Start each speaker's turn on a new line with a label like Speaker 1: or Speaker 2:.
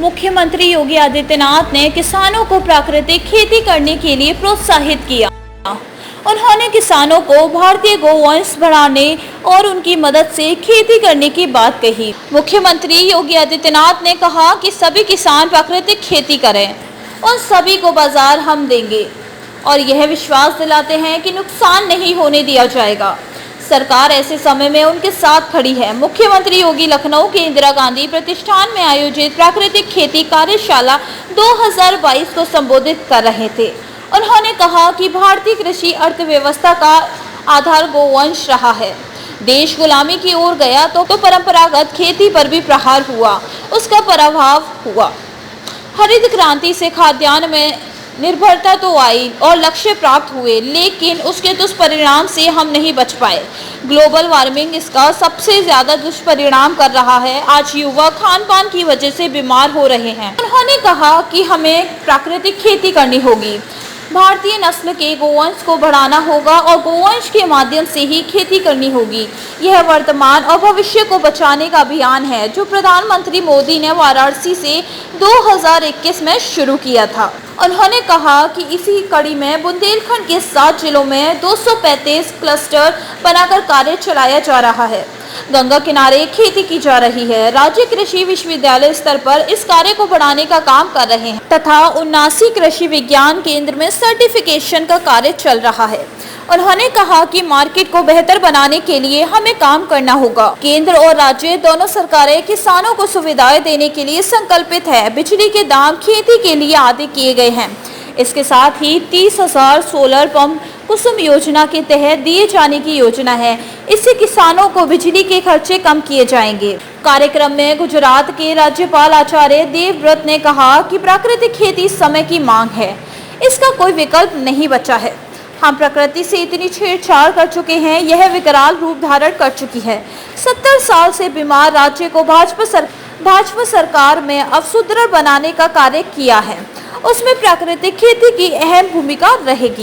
Speaker 1: मुख्यमंत्री योगी आदित्यनाथ ने किसानों को प्राकृतिक खेती करने के लिए प्रोत्साहित किया। उन्होंने किसानों को भारतीय गोवंश बढ़ाने और उनकी मदद से खेती करने की बात कही। मुख्यमंत्री योगी आदित्यनाथ ने कहा कि सभी किसान प्राकृतिक खेती करें, उन सभी को बाजार हम देंगे और यह विश्वास दिलाते हैं कि नुकसान नहीं होने दिया जाएगा। सरकार ऐसे समय में उनके साथ खड़ी है। मुख्यमंत्री योगी लखनऊ के इंदिरा गांधी प्रतिष्ठान में आयोजित प्राकृतिक खेती कार्यशाला 2022 को संबोधित कर रहे थे। उन्होंने कहा कि भारतीय कृषि अर्थव्यवस्था का आधार गोवंश रहा है। देश गुलामी की ओर गया तो परंपरागत खेती पर भी प्रहार हुआ, उसका प्रभाव हुआ। हरित क्रांति से खाद्यान्न में निर्भरता तो आई और लक्ष्य प्राप्त हुए, लेकिन उसके दुष्परिणाम से हम नहीं बच पाए। ग्लोबल वार्मिंग इसका सबसे ज्यादा दुष्परिणाम कर रहा है। आज युवा खान पान की वजह से बीमार हो रहे हैं। उन्होंने कहा कि हमें प्राकृतिक खेती करनी होगी, भारतीय नस्ल के गोवंश को बढ़ाना होगा और गोवंश के माध्यम से ही खेती करनी होगी। यह वर्तमान और भविष्य को बचाने का अभियान है जो प्रधानमंत्री मोदी ने वाराणसी से 2021 में शुरू किया था। उन्होंने कहा कि इसी कड़ी में बुंदेलखंड के 7 जिलों में 235 क्लस्टर बनाकर कार्य चलाया जा रहा है। गंगा किनारे खेती की जा रही है। राज्य कृषि विश्वविद्यालय स्तर पर इस कार्य को बढ़ाने का काम कर रहे हैं तथा 79 कृषि विज्ञान केंद्र में सर्टिफिकेशन का कार्य चल रहा है। उन्होंने कहा कि मार्केट को बेहतर बनाने के लिए हमें काम करना होगा। केंद्र और राज्य दोनों सरकारें किसानों को सुविधाएं देने के लिए संकल्पित है। बिजली के दाम खेती के लिए आदि किए गए हैं। इसके साथ ही 30,000 सोलर पंप कुसुम योजना के तहत दिए जाने की योजना है। इससे किसानों को बिजली के खर्चे कम किए जाएंगे। कार्यक्रम में गुजरात के राज्यपाल आचार्य देवव्रत ने कहा कि प्राकृतिक खेती समय की मांग है, इसका कोई विकल्प नहीं बचा है। हम प्रकृति से इतनी छेड़छाड़ कर चुके हैं, यह विकराल रूप धारण कर चुकी है। 70 साल से बीमार राज्य को भाजपा सरकार में अब सुदृढ़ बनाने का कार्य किया है, उसमें प्राकृतिक खेती की अहम भूमिका रहेगी।